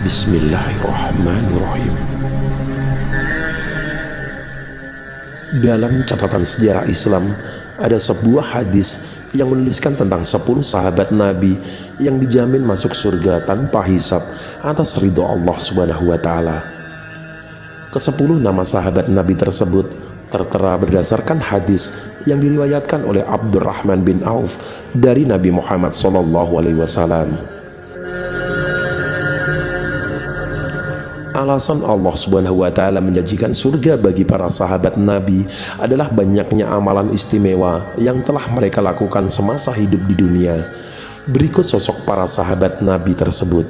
Bismillahirrahmanirrahim. Dalam catatan sejarah Islam, ada sebuah hadis yang menuliskan tentang 10 sahabat Nabi yang dijamin masuk surga tanpa hisab atas ridho Allah Subhanahu wa Ta'ala. Ke-10 nama sahabat Nabi tersebut tertera berdasarkan hadis yang diriwayatkan oleh Abdurrahman bin Auf dari Nabi Muhammad SAW. Alasan Allah Subhanahu wa Ta'ala menjanjikan surga bagi para sahabat Nabi adalah banyaknya amalan istimewa yang telah mereka lakukan semasa hidup di dunia. Berikut sosok para sahabat Nabi tersebut.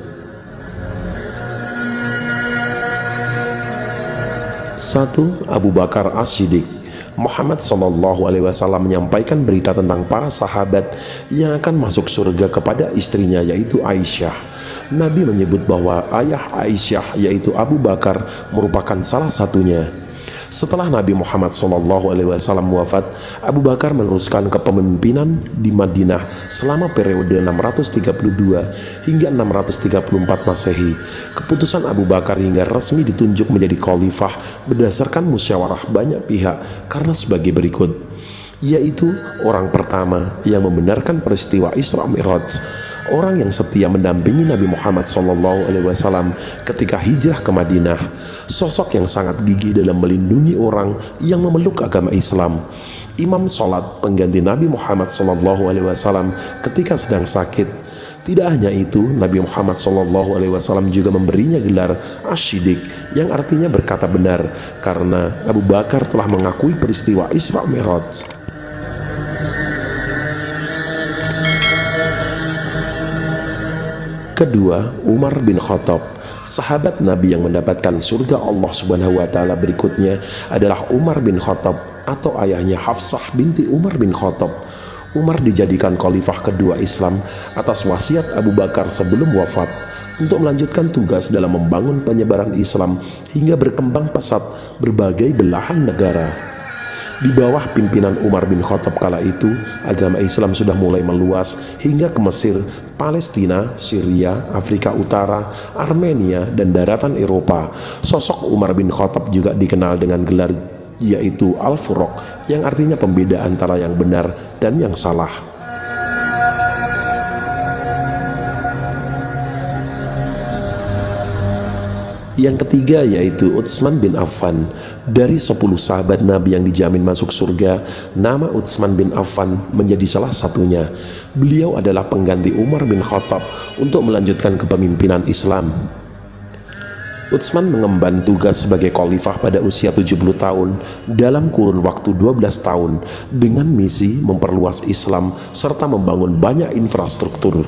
1. Abu Bakar As-Siddiq. Muhammad SAW menyampaikan berita tentang para sahabat yang akan masuk surga kepada istrinya, yaitu Aisyah. Nabi menyebut bahwa ayah Aisyah, yaitu Abu Bakar, merupakan salah satunya. Setelah Nabi Muhammad SAW wafat, Abu Bakar meneruskan kepemimpinan di Madinah selama periode 632 hingga 634 Masehi. Keputusan Abu Bakar hingga resmi ditunjuk menjadi khalifah berdasarkan musyawarah banyak pihak karena sebagai berikut, yaitu orang pertama yang membenarkan peristiwa Isra Mi'raj, orang yang setia mendampingi Nabi Muhammad SAW ketika hijrah ke Madinah, sosok yang sangat gigih dalam melindungi orang yang memeluk agama Islam, imam sholat pengganti Nabi Muhammad SAW ketika sedang sakit. Tidak hanya itu, Nabi Muhammad SAW juga memberinya gelar As-Siddiq, yang artinya berkata benar, karena Abu Bakar telah mengakui peristiwa Isra Mi'raj. Kedua, Umar bin Khattab. Sahabat Nabi yang mendapatkan surga Allah Subhanahu wa Ta'ala berikutnya adalah Umar bin Khattab atau ayahnya Hafsah binti Umar bin Khattab. Umar dijadikan khalifah kedua Islam atas wasiat Abu Bakar sebelum wafat untuk melanjutkan tugas dalam membangun penyebaran Islam hingga berkembang pesat berbagai belahan negara. Di bawah pimpinan Umar bin Khattab kala itu, agama Islam sudah mulai meluas hingga ke Mesir, Palestina, Syria, Afrika Utara, Armenia, dan daratan Eropa. Sosok Umar bin Khattab juga dikenal dengan gelar yaitu Al-Furuq, yang artinya pembeda antara yang benar dan yang salah. Yang ketiga yaitu Utsman bin Affan. Dari 10 sahabat Nabi yang dijamin masuk surga, nama Utsman bin Affan menjadi salah satunya. Beliau adalah pengganti Umar bin Khattab untuk melanjutkan kepemimpinan Islam. Utsman mengemban tugas sebagai khalifah pada usia 70 tahun dalam kurun waktu 12 tahun dengan misi memperluas Islam serta membangun banyak infrastruktur.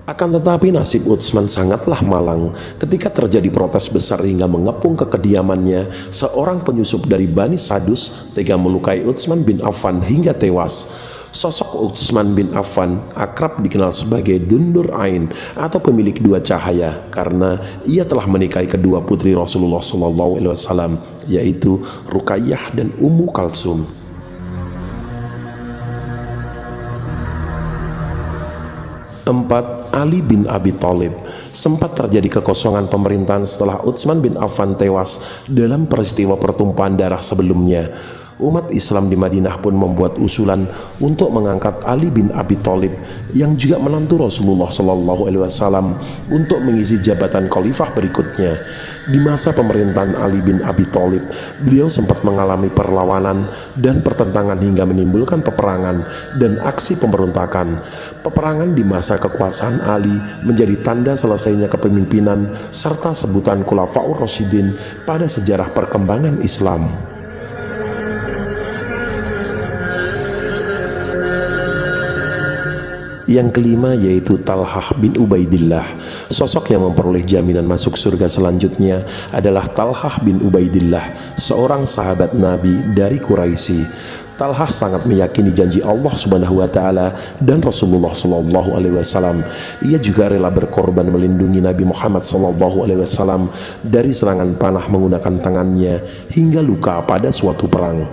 Akan tetapi nasib Utsman sangatlah malang ketika terjadi protes besar hingga mengepung ke kediamannya. Seorang penyusup dari Bani Sadus tega melukai Utsman bin Affan hingga tewas. Sosok Utsman bin Affan akrab dikenal sebagai Dundur Ain atau pemilik dua cahaya karena ia telah menikahi kedua putri Rasulullah SAW, yaitu Ruqayyah dan Ummu Kalsum. 4. Ali bin Abi Thalib. Sempat terjadi kekosongan pemerintahan setelah Utsman bin Affan tewas dalam peristiwa pertumpahan darah sebelumnya. Umat Islam di Madinah pun membuat usulan untuk mengangkat Ali bin Abi Thalib yang juga menantu Rasulullah SAW untuk mengisi jabatan khalifah berikutnya. Di masa pemerintahan Ali bin Abi Thalib, beliau sempat mengalami perlawanan dan pertentangan hingga menimbulkan peperangan dan aksi pemberontakan. Peperangan di masa kekuasaan Ali menjadi tanda selesainya kepemimpinan serta sebutan Khulafaur Rasyidin pada sejarah perkembangan Islam. Yang kelima yaitu Talhah bin Ubaidillah. Sosok yang memperoleh jaminan masuk surga selanjutnya adalah Talhah bin Ubaidillah, seorang sahabat Nabi dari Quraisy. Talhah sangat meyakini janji Allah Subhanahu wa Ta'ala dan Rasulullah SAW. Ia juga rela berkorban melindungi Nabi Muhammad SAW dari serangan panah menggunakan tangannya hingga luka pada suatu perang.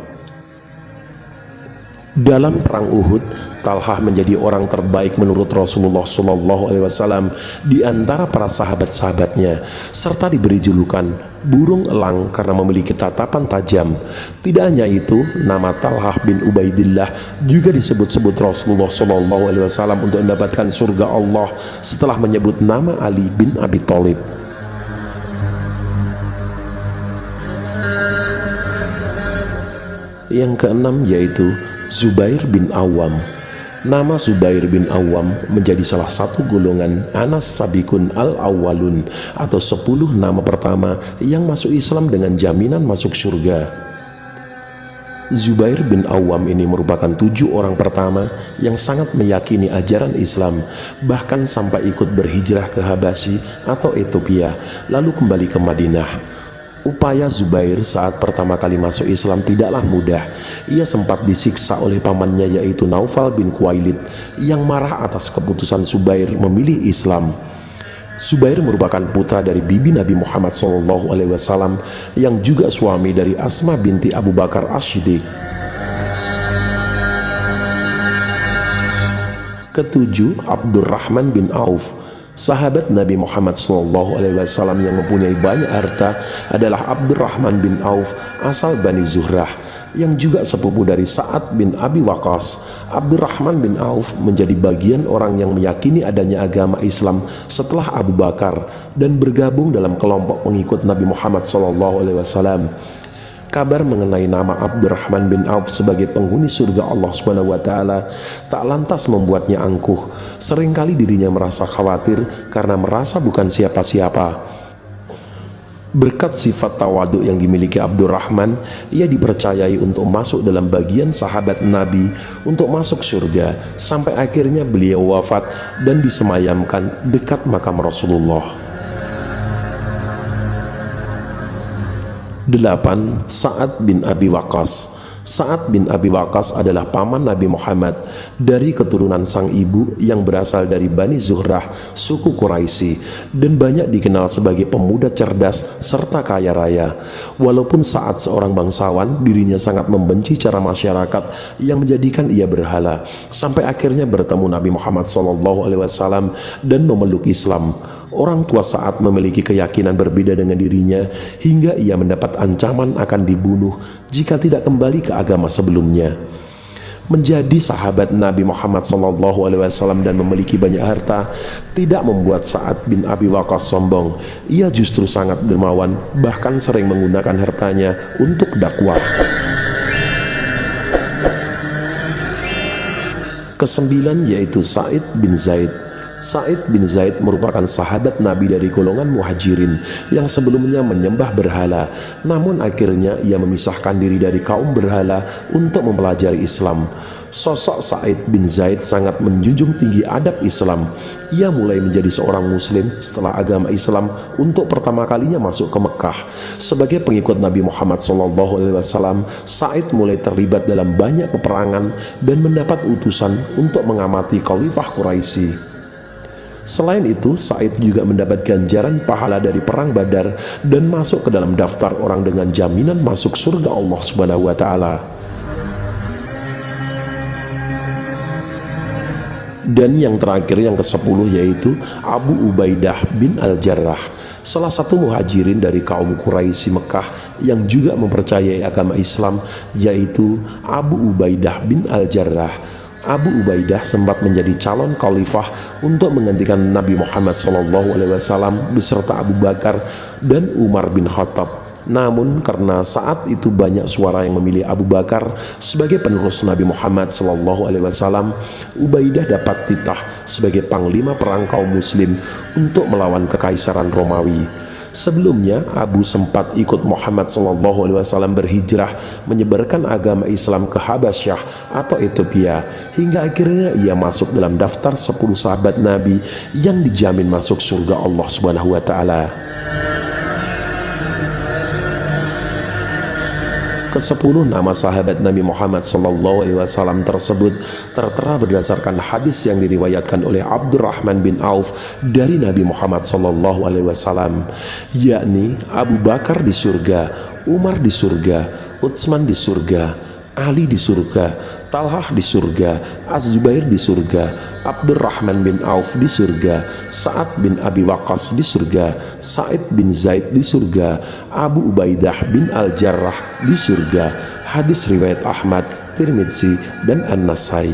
Dalam perang Uhud, Talhah menjadi orang terbaik menurut Rasulullah SAW di antara para sahabat-sahabatnya, serta diberi julukan burung elang karena memiliki tatapan tajam. Tidak hanya itu, nama Talhah bin Ubaidillah juga disebut-sebut Rasulullah SAW untuk mendapatkan surga Allah setelah menyebut nama Ali bin Abi Thalib. Yang keenam yaitu Zubair bin Awam. Nama Zubair bin Awam menjadi salah satu golongan Anas Sabikun Al-Awwalun atau 10 nama pertama yang masuk Islam dengan jaminan masuk surga. Zubair bin Awam ini merupakan 7 orang pertama yang sangat meyakini ajaran Islam, bahkan sampai ikut berhijrah ke Habasyi atau Ethiopia lalu kembali ke Madinah. Upaya Zubair saat pertama kali masuk Islam tidaklah mudah. Ia sempat disiksa oleh pamannya yaitu Naufal bin Khuwailid yang marah atas keputusan Zubair memilih Islam. Zubair merupakan putra dari bibi Nabi Muhammad SAW yang juga suami dari Asma binti Abu Bakar As-Siddiq. Ketujuh, Abdurrahman bin Auf. Sahabat Nabi Muhammad SAW yang mempunyai banyak harta adalah Abdurrahman bin Auf asal Bani Zuhrah yang juga sepupu dari Sa'ad bin Abi Waqqas. Abdurrahman bin Auf menjadi bagian orang yang meyakini adanya agama Islam setelah Abu Bakar dan bergabung dalam kelompok pengikut Nabi Muhammad SAW. Kabar mengenai nama Abdurrahman bin Auf sebagai penghuni surga Allah SWT tak lantas membuatnya angkuh. Seringkali dirinya merasa khawatir karena merasa bukan siapa-siapa. Berkat sifat tawadhu yang dimiliki Abdurrahman, ia dipercayai untuk masuk dalam bagian sahabat Nabi untuk masuk surga, sampai akhirnya beliau wafat dan disemayamkan dekat makam Rasulullah. 8. Sa'ad bin Abi Waqqas. Sa'ad bin Abi Waqqas adalah paman Nabi Muhammad dari keturunan sang ibu yang berasal dari Bani Zuhrah, suku Quraisy, dan banyak dikenal sebagai pemuda cerdas serta kaya raya. Walaupun Sa'ad seorang bangsawan, dirinya sangat membenci cara masyarakat yang menjadikan ia berhala, sampai akhirnya bertemu Nabi Muhammad SAW dan memeluk Islam. Orang tua Sa'ad memiliki keyakinan berbeda dengan dirinya hingga ia mendapat ancaman akan dibunuh jika tidak kembali ke agama sebelumnya. Menjadi sahabat Nabi Muhammad SAW dan memiliki banyak harta tidak membuat Sa'ad bin Abi Waqqas sombong. Ia justru sangat dermawan, bahkan sering menggunakan hartanya untuk dakwah. Kesembilan yaitu Sa'id bin Zaid. Sa'id bin Zaid merupakan sahabat Nabi dari golongan muhajirin yang sebelumnya menyembah berhala, namun akhirnya ia memisahkan diri dari kaum berhala untuk mempelajari Islam. Sosok Sa'id bin Zaid sangat menjunjung tinggi adab Islam. Ia mulai menjadi seorang muslim setelah agama Islam untuk pertama kalinya masuk ke Mekah. Sebagai pengikut Nabi Muhammad SAW, Sa'id mulai terlibat dalam banyak peperangan dan mendapat utusan untuk mengamati Khalifah Quraisy. Selain itu, Sa'id juga mendapat ganjaran pahala dari perang Badar dan masuk ke dalam daftar orang dengan jaminan masuk surga Allah Subhanahu wa taala. Dan yang terakhir, yang ke-10 yaitu Abu Ubaidah bin Al-Jarrah, salah satu muhajirin dari kaum Quraisy Mekah yang juga mempercayai agama Islam, yaitu Abu Ubaidah bin Al-Jarrah. Abu Ubaidah sempat menjadi calon khalifah untuk menggantikan Nabi Muhammad SAW beserta Abu Bakar dan Umar bin Khattab. Namun karena saat itu banyak suara yang memilih Abu Bakar sebagai penerus Nabi Muhammad SAW, Ubaidah dapat titah sebagai panglima perang kaum muslim untuk melawan kekaisaran Romawi. Sebelumnya Abu sempat ikut Muhammad SAW berhijrah menyebarkan agama Islam ke Habasyah atau Ethiopia, hingga akhirnya ia masuk dalam daftar 10 sahabat Nabi yang dijamin masuk surga Allah Subhanahu wa taala. Ke-10 nama sahabat Nabi Muhammad SAW tersebut tertera berdasarkan hadis yang diriwayatkan oleh Abdurrahman bin Auf dari Nabi Muhammad SAW, yakni Abu Bakar di surga, Umar di surga, Utsman di surga, Ali di surga, Talhah di surga, Az-Zubair di surga, Abdurrahman bin Auf di surga, Sa'ad bin Abi Waqqas di surga, Sa'id bin Zaid di surga, Abu Ubaidah bin Al-Jarrah di surga. Hadis riwayat Ahmad, Tirmidzi, dan An-Nasai.